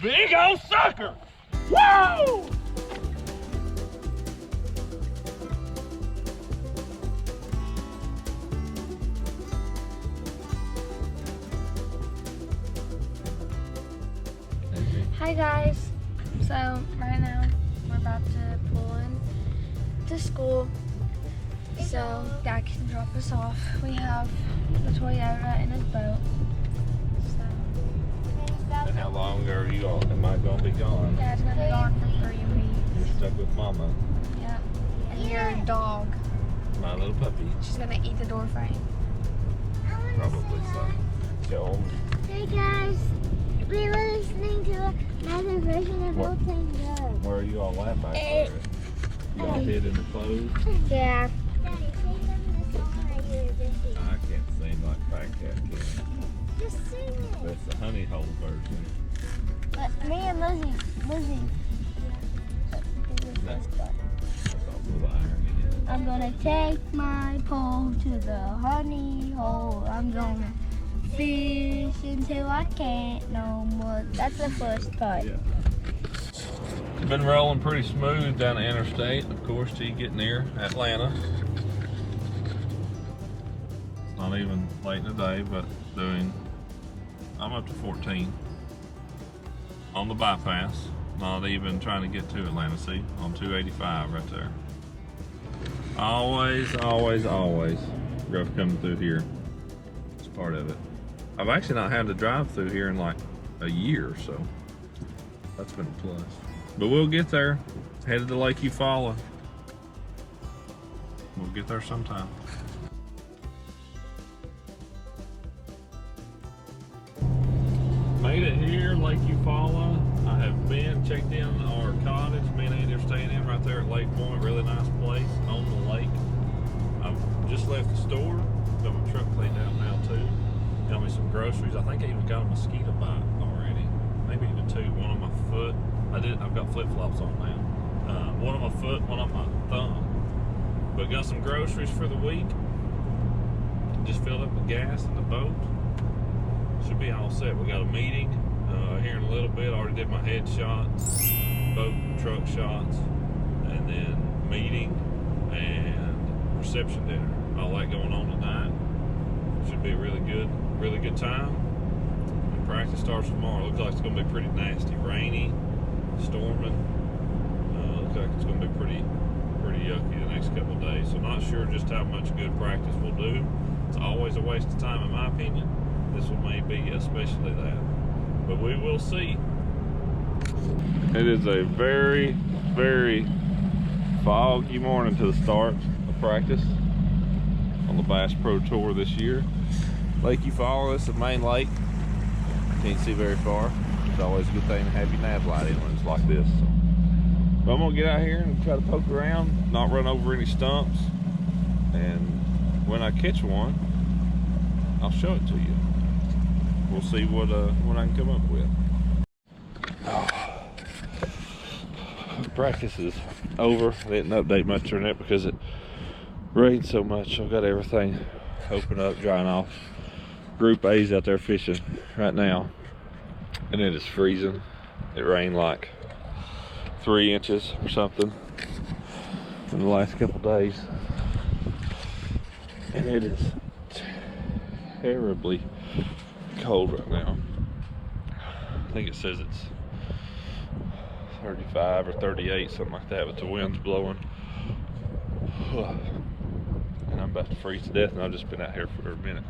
big old sucker. Woo! Hi guys, so right now we're about to pull in to school so Dad can drop us off. We have the Toyota in his boat. And how long are you all? Am I gonna be gone? Dad's gonna be gone for 3 weeks. You're stuck with Mama. Yeah, and your dog. My little puppy. She's gonna eat the door frame. Probably so. Go. Hey guys, we were listening to another version of Old Town Road. Where are you all at back there? You all hid in the clothes? Yeah. Daddy, say something to song that you were just singing. I can't sing like Fat Cat can. Just sing it. That's the honey hole version. But me and Lizzie. That's all full of iron in it. I'm gonna take my pole to the honey hole. I'm gonna fish until I can't no more. That's the first part. Yeah. It's been rolling pretty smooth down the interstate, of course, till you get near Atlanta. It's not even late in the day, but I'm up to 14 on the bypass. Not even trying to get to Atlanta, see, on 285 right there. Always rough coming through here. It's part of it. I've actually not had to drive through here in like a year or so. That's been a plus. But we'll get there. Headed to Lake Eufaula. We'll get there sometime. Made it here, Lake Eufaula. I have checked in our cottage. Me and Andy are staying in right there at Lake Point. Really nice place on the lake. I've just left the store. Got my truck cleaned out now too. Got me some groceries. I think I even got a mosquito bite already. Maybe even 2. One on my foot. I've got flip-flops on now. One on my foot, one on my thumb. But got some groceries for the week. Just filled up with gas in the boat. Should be all set. We got a meeting here in a little bit. Already did my head shots, boat and truck shots, and then meeting and reception dinner. All that going on tonight. Should be a really good time. And practice starts tomorrow. Looks like it's going to be pretty nasty, rainy, storming. Looks like it's going to be pretty yucky the next couple of days. So not sure just how much good practice we'll do. It's always a waste of time in my opinion. This one may be especially that, but we will see. It is a very foggy morning to the start of practice on the Bass Pro Tour this year. Lake Eufaula is the main lake. Can't see very far. It's always a good thing to have your nav light in when it's like this. So. But I'm gonna get out here and try to poke around, not run over any stumps, and when I catch one, I'll show it to you. We'll see what I can come up with. Practice is over. I didn't update much on it because it rained so much. I've got everything open up, drying off. Group A's out there fishing right now, and it is freezing. It rained like 3 inches or something in the last couple days, and it is terribly cold right now. I think it says it's 35 or 38, something like that, but the wind's blowing. And I'm about to freeze to death, and I've just been out here for a minute.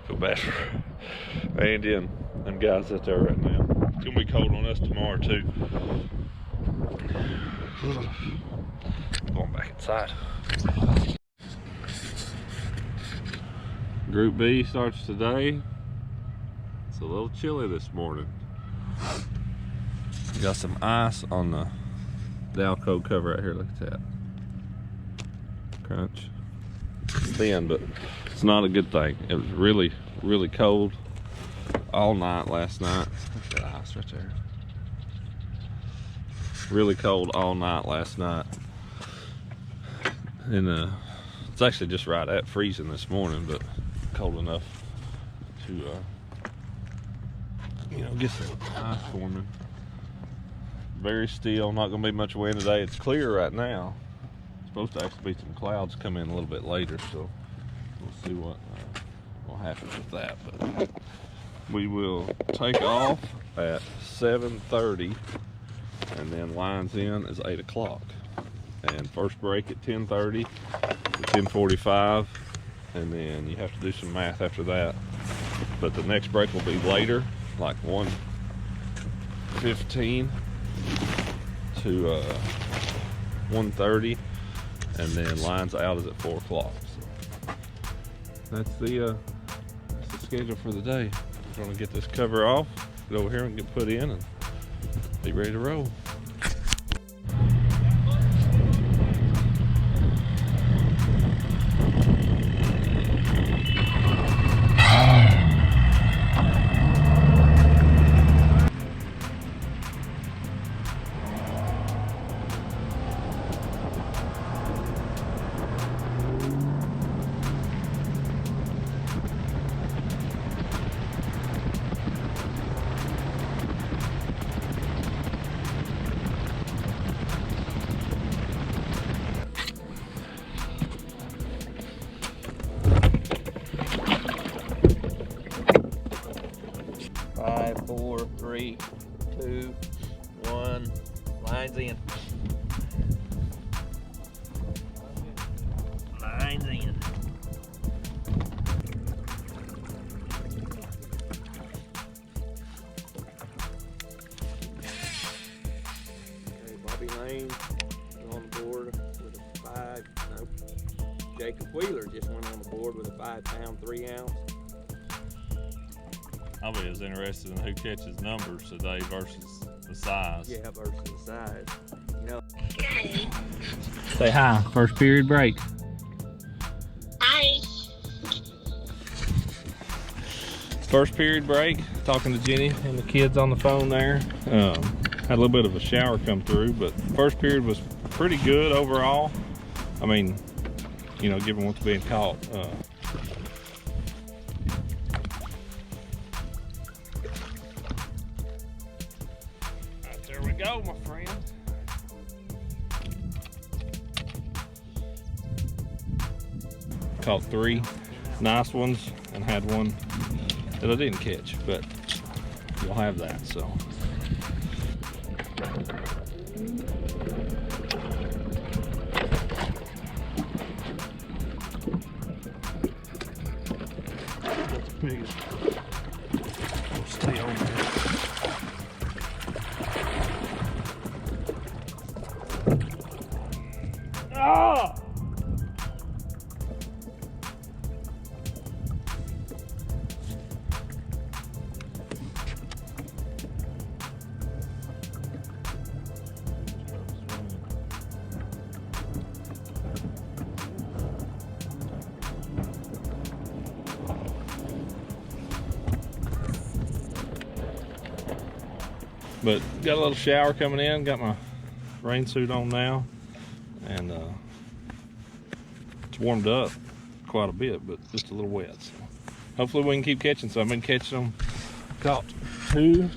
Feel bad for Andy and them guys out there right now. It's gonna be cold on us tomorrow too. I'm going back inside. Group B starts today. It's a little chilly this morning. Got some ice on the Dalco cover right here. Look at that. Crunch. It's thin, but it's not a good thing. It was really cold all night last night. Look at that ice right there. Really cold all night last night. And it's actually just right at freezing this morning, but cold enough to you know, get some ice forming. very still. Not going to be much wind today. It's clear right now. It's supposed to actually be some clouds come in a little bit later, so we'll see what happens with that. But we will take off at 7:30, and then lines in is 8 o'clock. And first break at 10:30 to 10:45, and then you have to do some math after that. But the next break will be later, like 1:15 to 1:30, and then lines out is at 4 o'clock. So that's the schedule for the day. We're gonna get this cover off, get over here and get put in, and be ready to roll. Five, 4, 3, 2, 1. Lines in. Lines in. Okay, Bobby Lane on the board with a 5. Nope. Jacob Wheeler just went on the board with a 5-pound, 3-ounce. I'll be as interested in who catches numbers today versus the size. Yeah, versus the size. You know. Say hi. First period break. Hi. First period break. Talking to Jenny and the kids on the phone there. Had a little bit of a shower come through, but first period was pretty good overall. I mean, you know, given what's being caught. There we go, my friend. Caught 3 nice ones and had one that I didn't catch, but you'll have that, so. That's the biggest. Stay on there. Ah! But got a little shower coming in, got my rain suit on now, and it's warmed up quite a bit, but just a little wet. So hopefully we can keep catching some. I've been catching them. Caught 2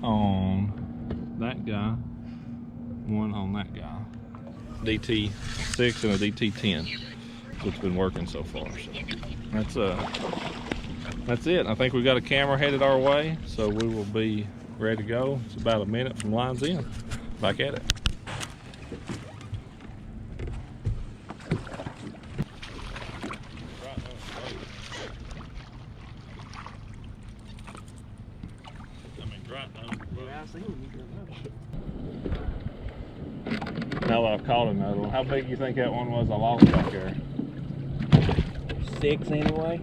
on that guy, 1 on that guy. DT6 and a DT10. So it's been working so far. So that's it. I think we got a camera headed our way, so we will be ready to go. It's about a minute from lines in. Back at it. Now that I've caught another one, how big do you think that one was I lost back there? 6 anyway.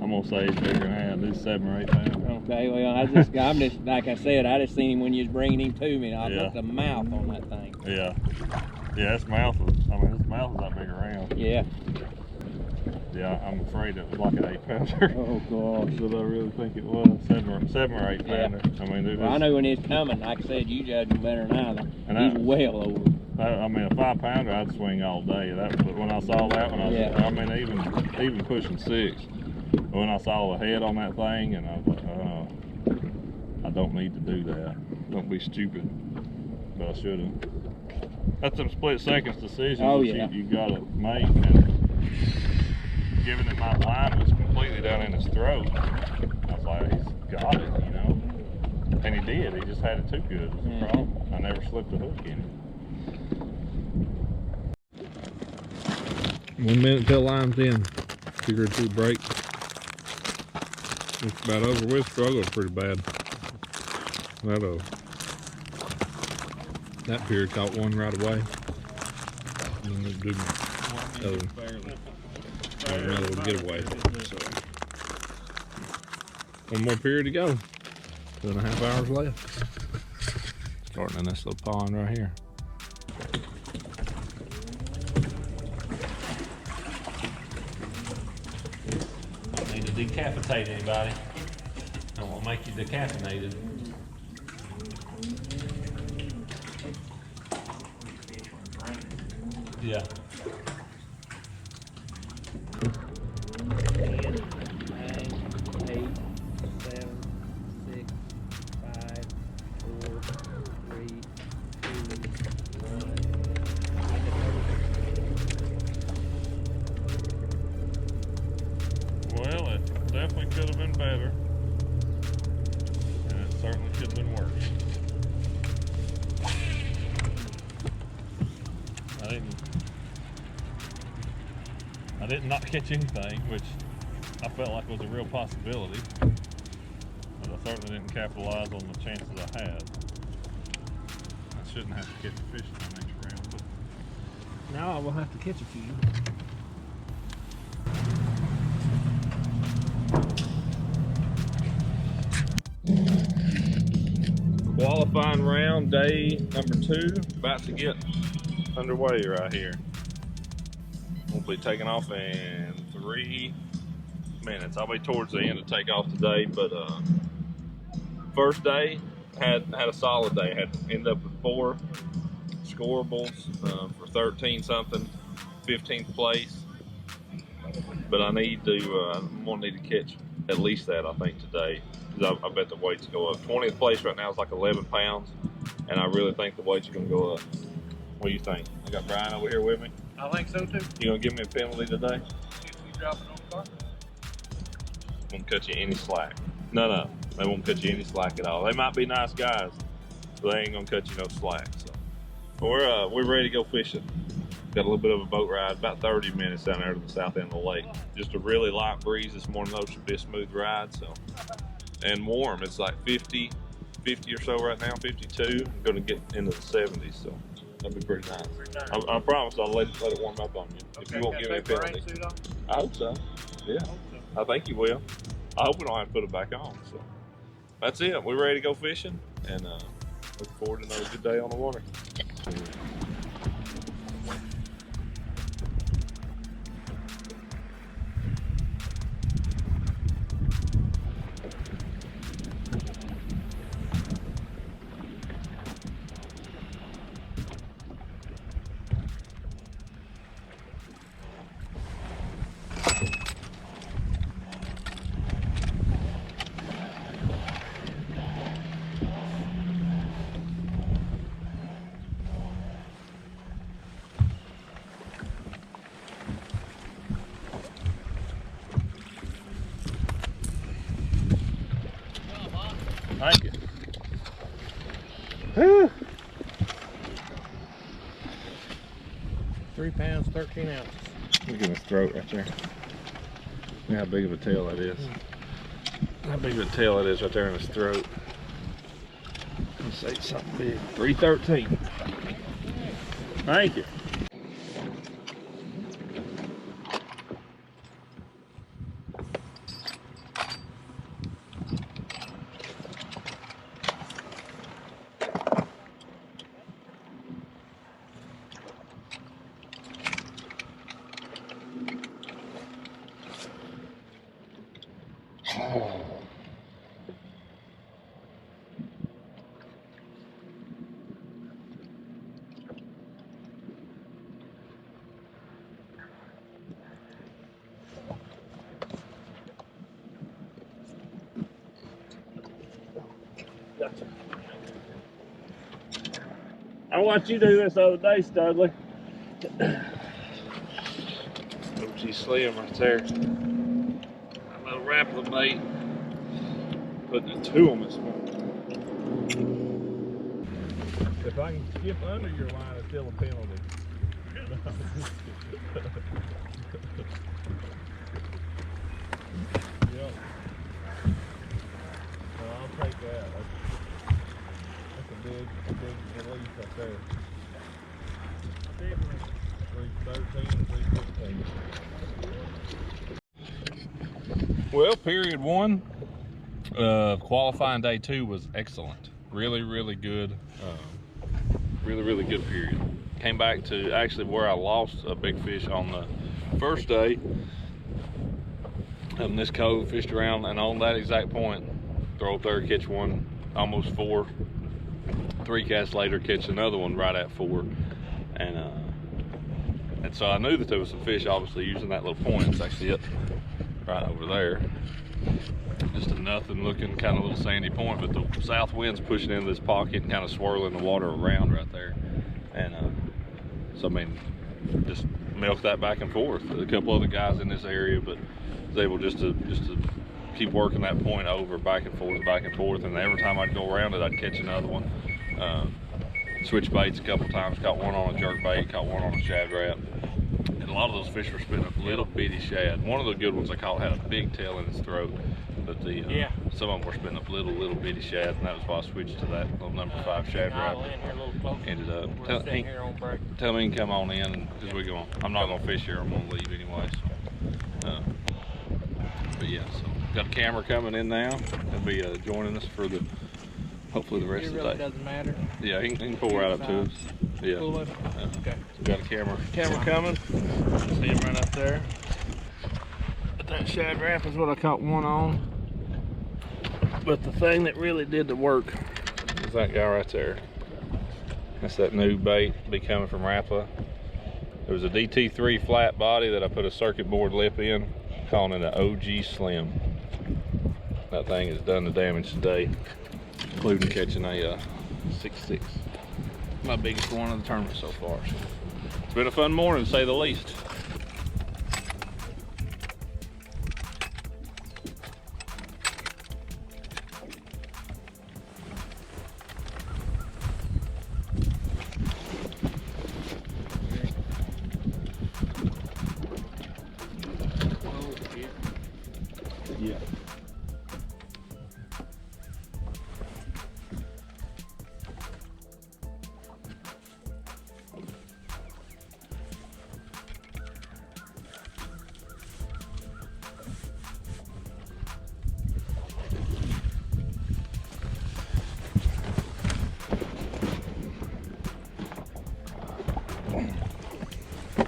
I'm gonna say it's bigger than that. It's 7 or 8 pounds. Okay, well, I'm just like I said, I just seen him when you was bringing him to me. I looked the mouth on that thing. Yeah. Yeah, its mouth was, I mean, its mouth was that big around. Yeah. Yeah, I'm afraid it was like an 8 pounder. Oh, gosh. But I really think it was 7 or 8 pounder. Yeah. I mean, it was, Well, I know when he's coming. Like I said, you judge him better than I do. And He's well over. I mean, a 5 pounder I'd swing all day. But when I saw that one, I mean, even pushing 6. When I saw the head on that thing, and I was like, I don't need to do that. Don't be stupid. But I should have. That's some split seconds decisions Oh, that yeah. you gotta make. And giving it my line was completely down in his throat. I was like, he's got it, you know. And he did. He just had it too good. Was the problem. I never slipped a hook in it. 1 minute till line's in. Figured to break. It's about over with. Struggled pretty bad. That pier caught one right away. And then it did another would get away. So. One more pier to go. 2.5 hours left. Starting in this little pond right here. Don't need to decapitate anybody. Don't want to make you decaffeinated. Yeah. 10, 9, 8, 7, 6, 5, 4, 3, 2, 1. Well, it definitely could have been better. And it certainly could have been worse. I didn't not catch anything, which I felt like was a real possibility. But I certainly didn't capitalize on the chances I had. I shouldn't have to catch a fish in the next round, but now I will have to catch a few. Qualifying round, day number 2, about to get underway right here. We'll be taking off in 3 minutes. I'll be towards the end of takeoff today, but first day had a solid day. Had ended up with 4 scorables for 13 something, 15th place. But I need to, I'm gonna need to catch at least that, I think, today. I bet the weights go up. 20th place right now is like 11 pounds, and I really think the weights are gonna go up. What do you think? I got Brian over here with me. I think so too. You gonna give me a penalty today? If we drop it on the car. Won't cut you any slack. No, they won't cut you any slack at all. They might be nice guys, but they ain't gonna cut you no slack. So we're ready to go fishing. Got a little bit of a boat ride, about 30 minutes down there to the south end of the lake. Just a really light breeze this morning though, should be a smooth ride. So, and warm. It's like 50 or so right now, 52. I'm gonna get into the 70s, so that'd be pretty nice. I promise I'll let it warm up on you. If you won't give me a penalty. I hope so. Yeah, I think you will. I hope we don't have to put it back on. So that's it. We're ready to go fishing, and look forward to another good day on the water. Thank you. Whew. 3 pounds, 13 ounces. Look at his throat right there. Look how big of a tail that is. How big of a tail that is right there in his throat. Let's say something big. 313. Thank you. I watched you do this the other day, Studley. OG Slim right there. A little rapid bait. Putting a 2 on this one. If I can skip under your line, it's still a penalty. Yep. Well, I'll take that. That's a big release up there. 313 and 316. Well, period 1 of qualifying day 2 was excellent. Really good. Really good period. Came back to actually where I lost a big fish on the first day. Up in this cove, fished around, and on that exact point, throw up there, catch one, almost 4. 3 casts later, catch another one right at 4. And so I knew that there was some fish obviously using that little point. It's actually up right over there. Just a nothing looking kind of little sandy point, but the south wind's pushing into this pocket and kind of swirling the water around right there. And so I mean, just milk that back and forth. A couple other guys in this area, but was able just to keep working that point over, back and forth, and every time I'd go around it, I'd catch another one. Switch baits a couple times, caught one on a jerk bait, caught one on a shad wrap. And a lot of those fish were spitting up little bitty shad. One of the good ones I caught had a big tail in its throat, but some of them were spitting up little bitty shad, and that was why I switched to that little number 5 shad wrap. Ended up. Tell me you can come on in, because we're going. I'm not gonna fish here. I'm gonna leave anyway. So, but yeah, so got a camera coming in now. He'll be joining us for the hopefully the rest of the day. It really doesn't matter. Yeah, he can pull right up to us. Yeah. Okay. We got a camera coming. See him right up there. But that shad wrap is what I caught one on. But the thing that really did the work is that guy right there. That's that new bait, be coming from Rapala. There was a DT3 flat body that I put a circuit board lip in, calling it an OG Slim. That thing has done the damage today, including catching a 6.6. My biggest one of the tournament so far. So it's been a fun morning, to say the least. Yeah.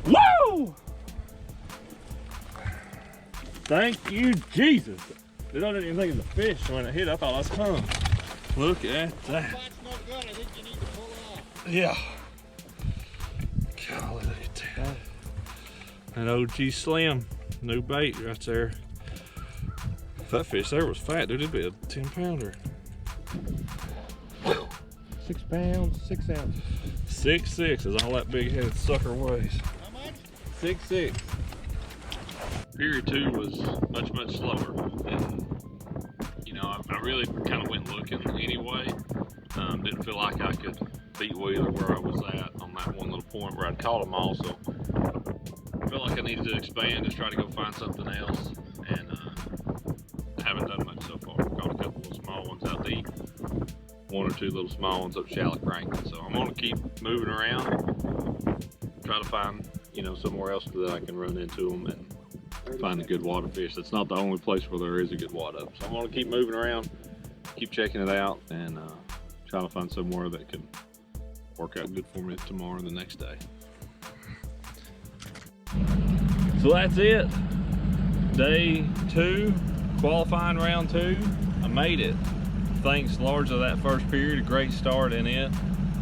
Woo! Thank you, Jesus. I didn't even think of the fish when it hit. I thought I was hung. Look at that. Yeah. Golly, look at that. An OG Slim, new bait right there. If that fish there was fat, dude, it'd be a 10-pounder. 6 pounds, 6 ounces. 6.6 is all that big-headed sucker weighs. How much? 6.6. Period 2 was much slower, and you know I really kind of went looking anyway. Didn't feel like I could beat Wheeler where I was at on that one little point where I'd caught them all, so I felt like I needed to expand, just try to go find something else, and I haven't done much so far. Caught a couple of small ones out deep, 1 or 2 little small ones up shallow cranking, so I'm gonna keep moving around, try to find somewhere else that I can run into them and find a good water fish. That's not the only place where there is a good wad up. So I'm gonna keep moving around, keep checking it out, and try to find somewhere that can work out good for me tomorrow and the next day. So that's it. Day 2, qualifying round 2. I made it. Thanks largely to that first period, a great start in it,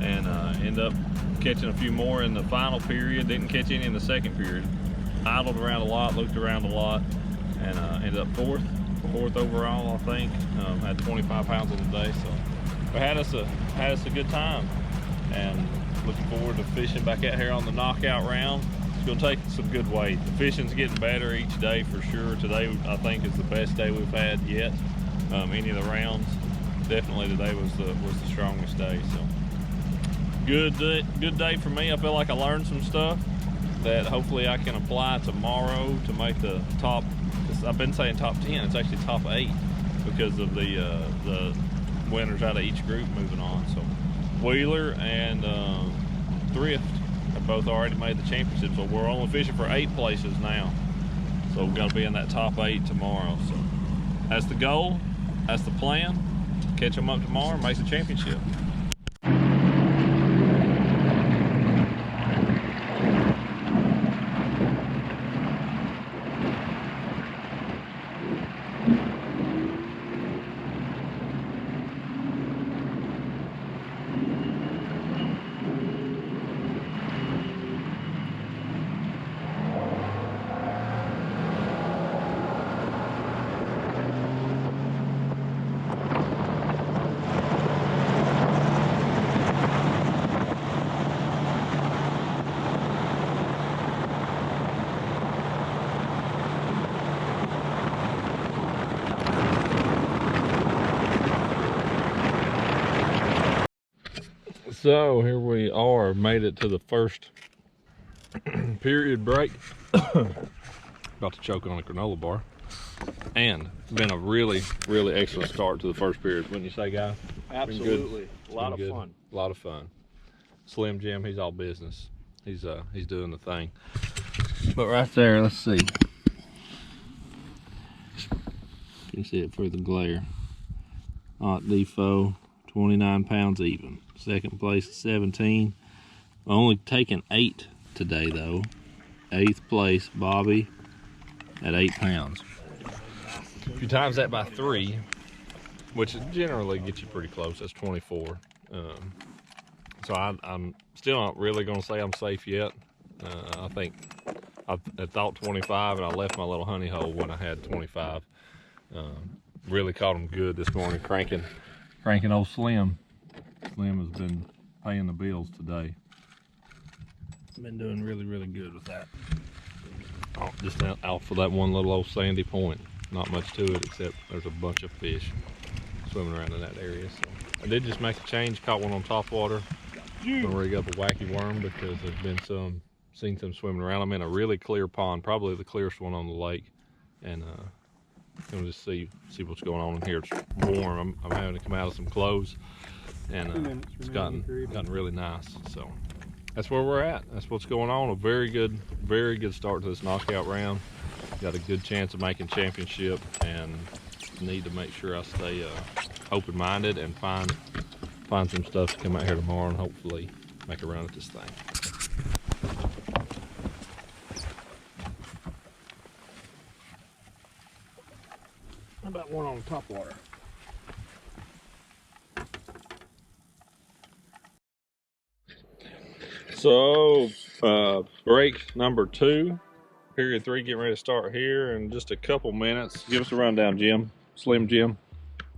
and ended up catching a few more in the final period. Didn't catch any in the second period. Idled around a lot, looked around a lot, and ended up fourth overall, I think. Had 25 pounds on the day, so it had us a good time. And Looking forward to fishing back out here on the knockout round. It's gonna take some good weight. The fishing's getting better each day for sure. Today, I think, is the best day we've had yet. Any of the rounds. Definitely today was the strongest day. So good day for me. I feel like I learned some stuff that hopefully I can apply tomorrow to make the top. I've been saying top 10. It's actually top 8 because of the winners out of each group moving on. So Wheeler and Thrift have both already made the championship. So we're only fishing for 8 places now. So we're gonna be in that top 8 tomorrow. So that's the goal. That's the plan. Catch them up tomorrow and make the championship. So here we are, made it to the first period break. About to choke on a granola bar. And it's been a really, really excellent start to the first period, wouldn't you say, guys? Absolutely. A lot of Good. fun. A lot of fun. Slim Jim, he's all business. He's doing the thing. But right there, let's see. You can see it through the glare. Ott DeFoe, 29 pounds even. Second place, 17. Only taking 8 today though. 8th place, Bobby at 8 pounds. If you times that by 3, which generally gets you pretty close, that's 24. So I'm still not really gonna say I'm safe yet. I think I thought 25 and I left my little honey hole when I had 25. Really caught him good this morning, cranking old Slim. Slim has been paying the bills today. Been doing really, really good with that. Oh, just out for that one little old sandy point. Not much to it except there's a bunch of fish swimming around in that area. So I did just make a change, caught one on top water. I'm gonna rig up a wacky worm because there's been seen some swimming around. I'm in a really clear pond, probably the clearest one on the lake. And gonna just see what's going on in here. It's warm. I'm having to come out of some clothes, and it's gotten really nice. So that's where we're at. That's what's going on. A very good start to this knockout round. Got a good chance of making championship, and need to make sure I stay open-minded and find some stuff to come out here tomorrow and hopefully make a run at this thing. How about one on the top water? So break number 2, period 3, getting ready to start here in just a couple minutes. Give us a rundown, Jim. Slim Jim.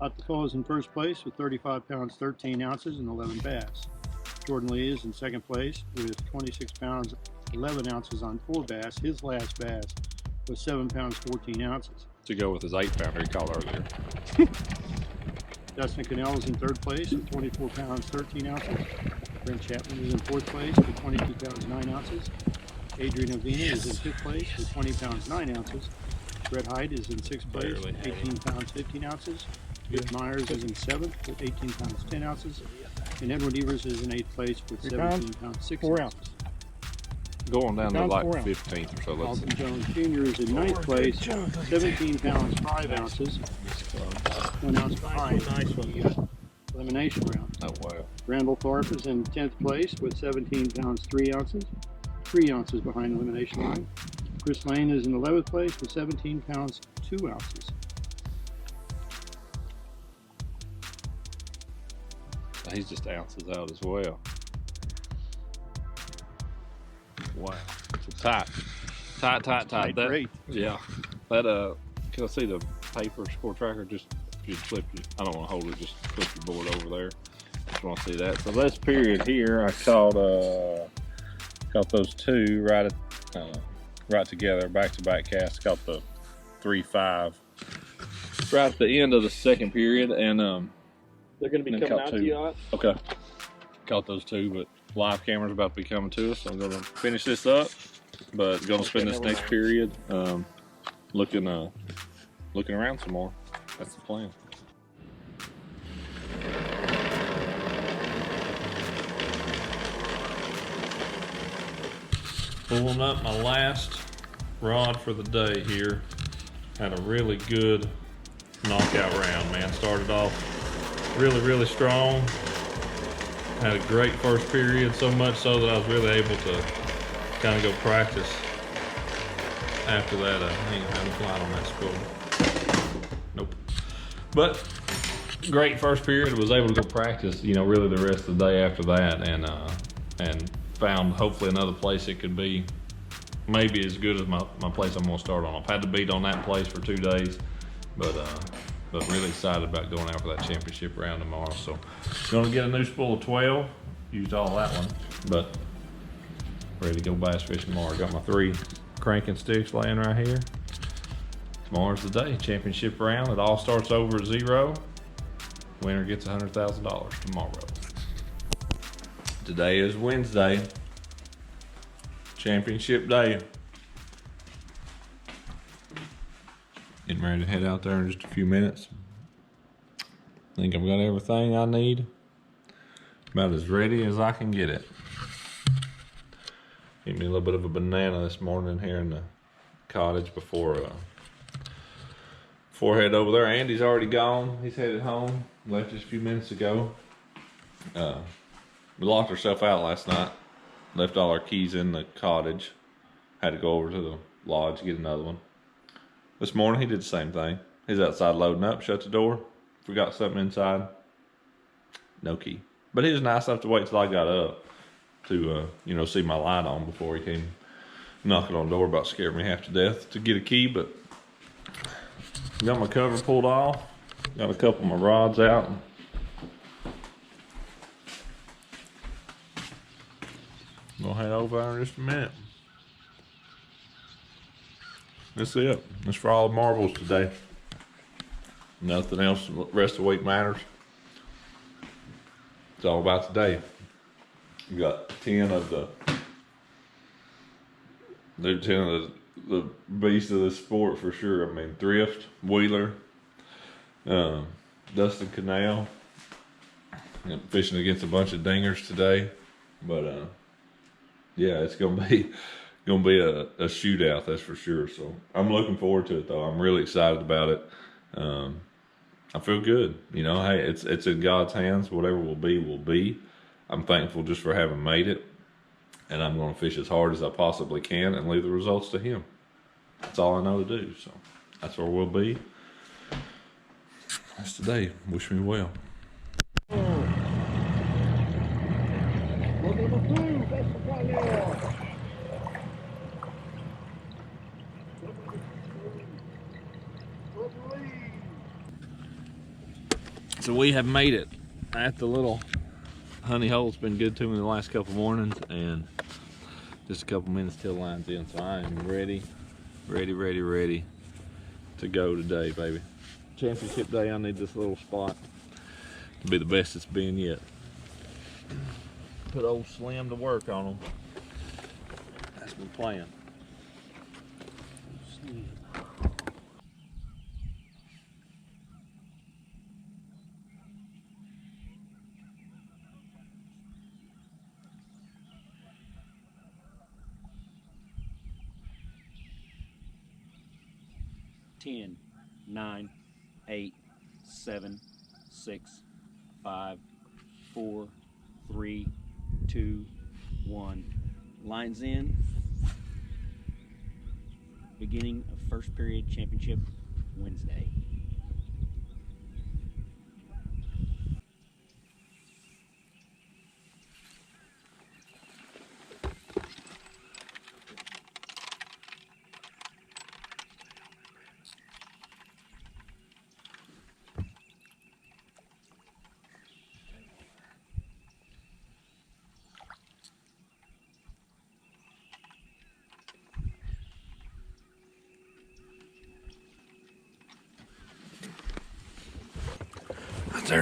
Ott DeFoe is in first place with 35 pounds 13 ounces and 11 bass. Jordan Lee is in second place with 26 pounds 11 ounces on 4 bass. His last bass was 7 pounds 14 ounces. To go with his 8-pounder he caught earlier. Dustin Cannell is in third place with 24 pounds 13 ounces. Brent Chapman is in fourth place with 22 pounds 9 ounces. Adrian Avina is in fifth place with 20 pounds 9 ounces. Brett Hyde is in sixth place with 18 pounds 15 ounces. Rick Myers is in seventh with 18 pounds 10 ounces. And Edward Evers is in eighth place with 17 pounds 6 ounces. Going down to like 15th or so. Let's Alton Jones Jr. is in ninth place, 17 pounds 5 ounces. 1 ounce behind the elimination round. Oh, wow. Randall Thorpe is in 10th place with 17 pounds 3 ounces. 3 ounces behind the elimination line. Chris Lane is in 11th place with 17 pounds 2 ounces. He's just ounces out as well. Wow. So tight. That, Great. Yeah. That can I see the paper score tracker? Just if you flip, I don't want to hold it. Just flip your board over there. guys want to see that. So this period here, I caught those two right together, back-to-back casts. Caught the 3-5 right at the end of the second period, and They're going to be coming out to you, Ott? okay. Caught those two, but live camera's about to be coming to us, so I'm gonna finish this up. But gonna spend this next period looking around some more. That's the plan. Pulling up my last rod for the day here. Had a really good knockout round, man. Started off really strong. Had a great first period, so much so that I was really able to kind of go practice after that. I ain't had a flight on that spool. Nope. But great first period. Was able to go practice, you know, really the rest of the day after that, and found hopefully another place it could be maybe as good as my place I'm gonna start on. I've had to beat on that place for 2 days, but really excited about going out for that championship round tomorrow. So gonna get a new spool of 12. Used all that one, but ready to go bass fishing tomorrow. Got my 3 cranking sticks laying right here. Tomorrow's the day, championship round. It all starts over at 0. Winner gets $100,000 tomorrow. Today is Wednesday, championship day. Getting ready to head out there in just a few minutes. Think I've got everything I need. About as ready as I can get it. Eat me a little bit of a banana this morning here in the cottage before I head over there. Andy's already gone. He's headed home. Left just a few minutes ago. We locked ourselves out last night. Left all our keys in the cottage. Had to go over to the lodge to get another one. This morning he did the same thing. He's outside loading up, shut the door. Forgot something inside. No key. But he was nice enough to wait till I got up to see my light on before he came knocking on the door. About scared me half to death to get a key, but got my cover pulled off. Got a couple of my rods out. We'll head over there in just a minute. That's it. That's for all the marbles today. Nothing else the rest of the week matters. It's all about today. We got 10 of the beast of the sport for sure. I mean, Thrift, Wheeler, Dustin Canal. Fishing against a bunch of dingers today, but yeah, it's gonna be a shootout, that's for sure. So I'm looking forward to it though. I'm really excited about it. I feel good. You know, hey, it's in God's hands. Whatever will be. I'm thankful just for having made it, and I'm going to fish as hard as I possibly can and leave the results to Him. That's all I know to do. So that's where we'll be. That's today. Wish me well. So we have made it at the little honey hole. It's been good to me the last couple mornings, and just a couple minutes till line's in. So I am ready to go today, baby. Championship day, I need this little spot to be the best it's been yet. Put old Slim to work on them. That's my plan. Slim. Ten, 9, 8, 7, 6, 5, 4, 3, 2, 1. Lines in. Beginning of first period championship Wednesday.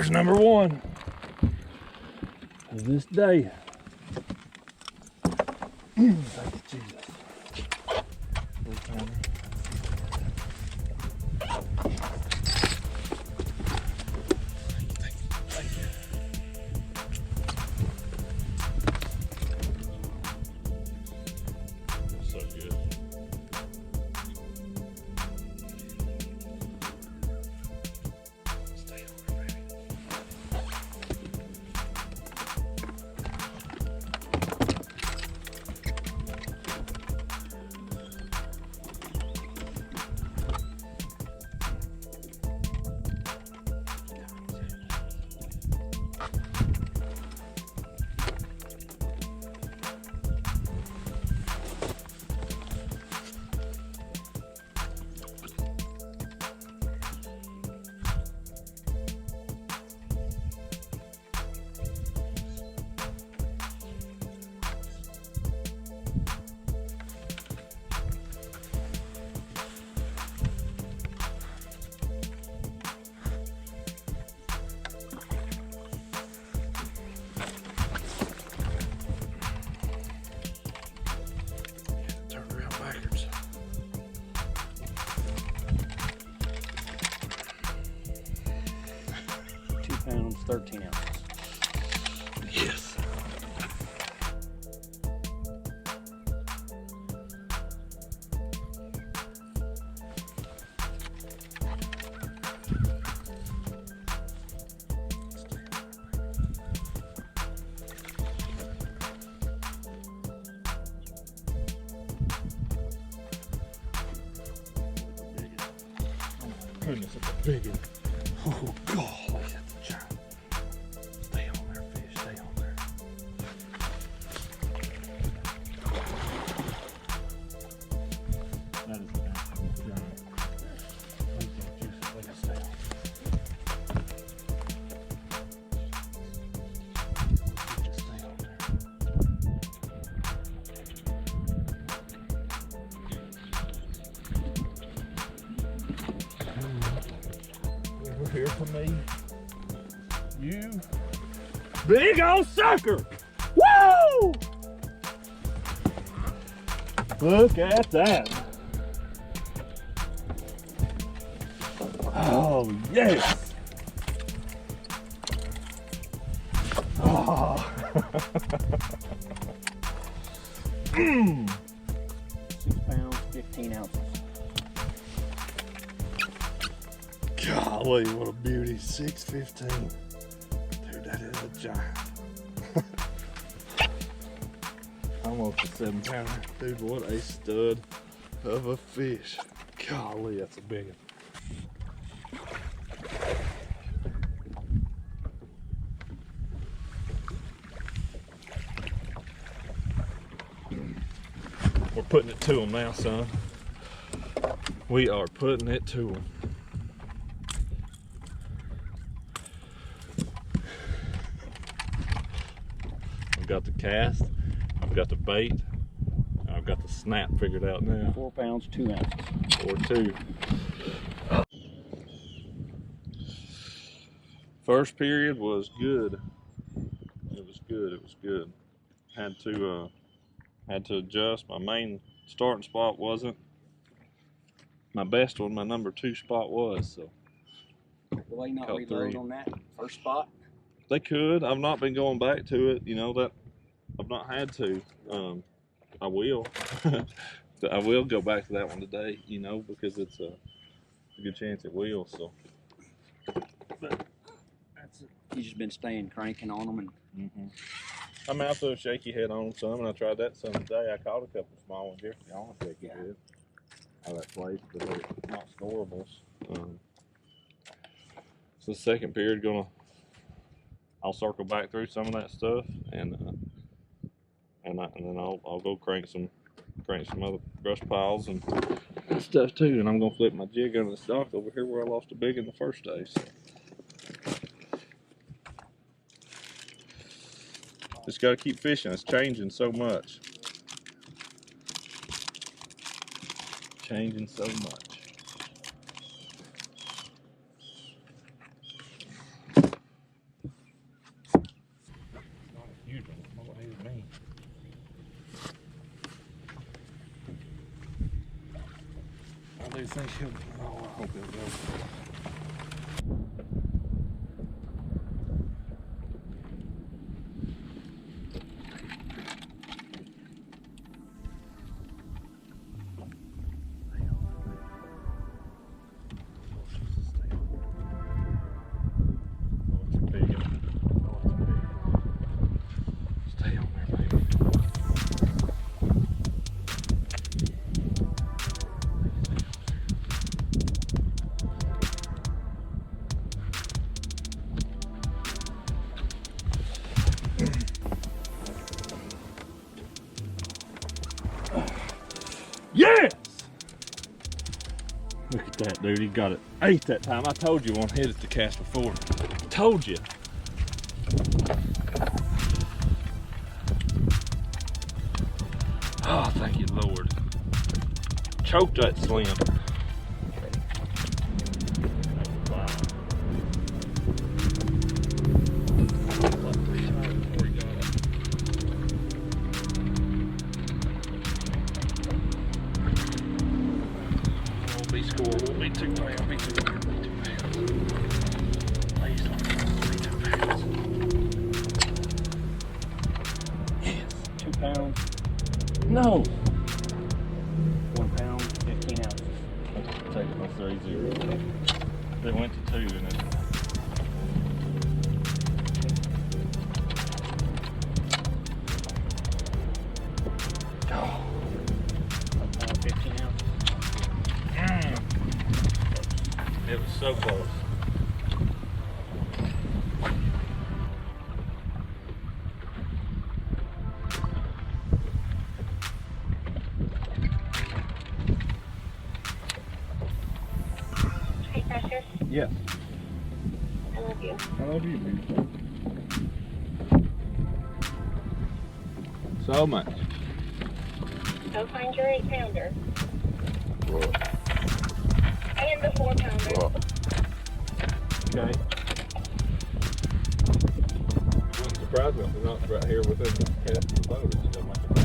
There's number one of this day. Thank you, Jesus. So good. Stay on there, baby. Turn around backwards. £2, 13 ounces. Yes. Goodness, it's a big one. Oh, golly, that's a giant. Stay on there, fish. Stay on there. That is an absolute giant. Please don't juice it. Let it stay on. Just stay on there. Over here for me. You big old sucker! Woo! Look at that. Oh, yes. Oh. 6 pounds, 15 ounces. Golly, what a beauty. 615. Dude, that is a giant. Almost a 7-pounder. Dude, what a stud of a fish. Golly, that's a big one. We're putting it to them now, son. We are putting it to them. I've got the cast, I've got the bait, I've got the snap figured out now. 4 pounds, 2 ounces. Or 2. First period was good. It was good. It was good. Had to adjust. My main starting spot wasn't. My best one, my number 2 spot was. So Will they not Caught reload 3. on that first spot? they could. I've not been going back to it. You know that I've not had to. I will. I will go back to that one today. You know, because it's a good chance it will. So. But that's it. You've just been staying cranking on them and. I'm out to a shaky head on some, and I tried that some today. I caught a couple small ones yesterday on a shaky head out of that place, but they're not scorables. So the second period, I'll circle back through some of that stuff, and then I'll go crank some other brush piles and stuff too, and I'm gonna flip my jig under the stock over here where I lost a big in the first day. So. Just gotta keep fishing. It's changing so much. Changing so much. I do think he'll. Oh, I hope he'll go. Stay on there, baby. Yes! Look at that, dude. He got it 8 that time. I told you won't hit it the cast before. Told you. Oh, thank you, Lord. Choked that slim. Won't be 2 pounds, be 2 pounds, be 2 pounds. Please don't be 2 pounds. Yes. 2 pounds, No. 1 pound, 15 ounces. Take my 3-0. They went to 2 and then. Oh. 1 pound, 15 ounces. It was so close. Hey, Precious. Yes. I love you. I love you, beautiful. So much. Go find your 8-pounder What? and the 4-pounder. Okay. Wouldn't surprise me if they're not right here within the cast of the boat. It's still making it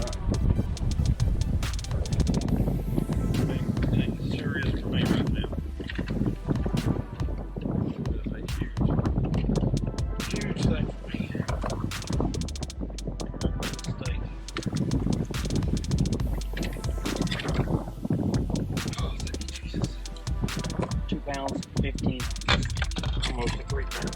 right. It sure is for me right now. That's a huge thing for me. Steak. Oh, thank you, Jesus. 2 pounds, 15. Almost a 3 pound.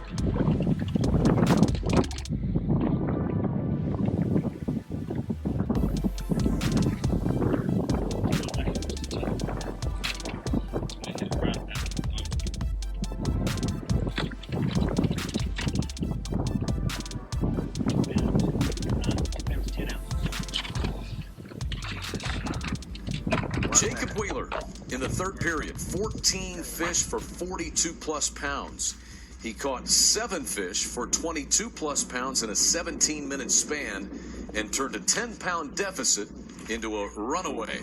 Jacob Wheeler, in the third period, 14 fish for 42 plus pounds. He caught 7 fish for 22 plus pounds in a 17-minute span and turned a 10-pound deficit into a runaway.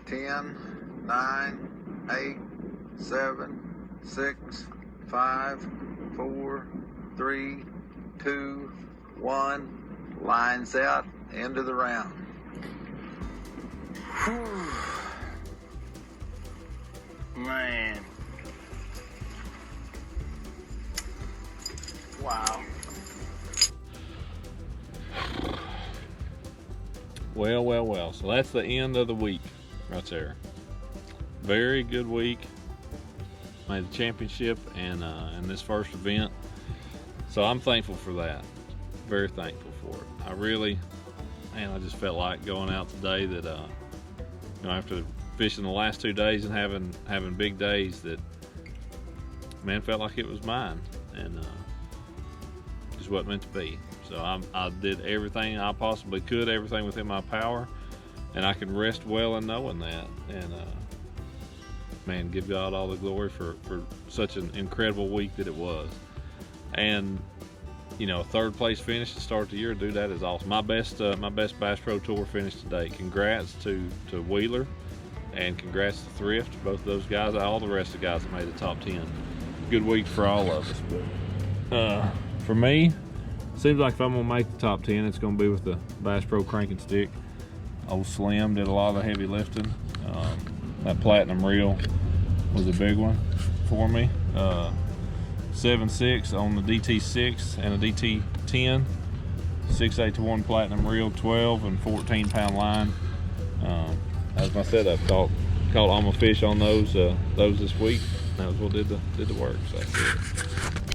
10, 9, 8, 7, 6, 5, 4, 3, 2, 1. Lines out, end of the round. Man. Wow. Well, well, well. So that's the end of the week right there. Very good week. Made the championship and this first event. So I'm thankful for that. Very thankful for it. I just felt like going out today that, after fishing the last 2 days and having big days, that, man, felt like it was mine. And just wasn't meant to be. So I did everything I possibly could, everything within my power, and I can rest well in knowing that. And man, give God all the glory for such an incredible week that it was. And a third place finish to start the year, dude, that is awesome. My best Bass Pro Tour finish today. Congrats to Wheeler, and congrats to Thrift, both of those guys, all the rest of the guys that made the top 10. Good week for all of us. But for me, seems like if I'm gonna make the top 10, it's gonna be with the Bass Pro cranking stick. Old Slim did a lot of the heavy lifting. That platinum reel was a big one for me. 7.6 on the DT6 and a DT10. 6/8 to 1 platinum reel, 12 and 14 pound line. That was my setup. Caught all my fish on those this week. That was what did the work. So that's it.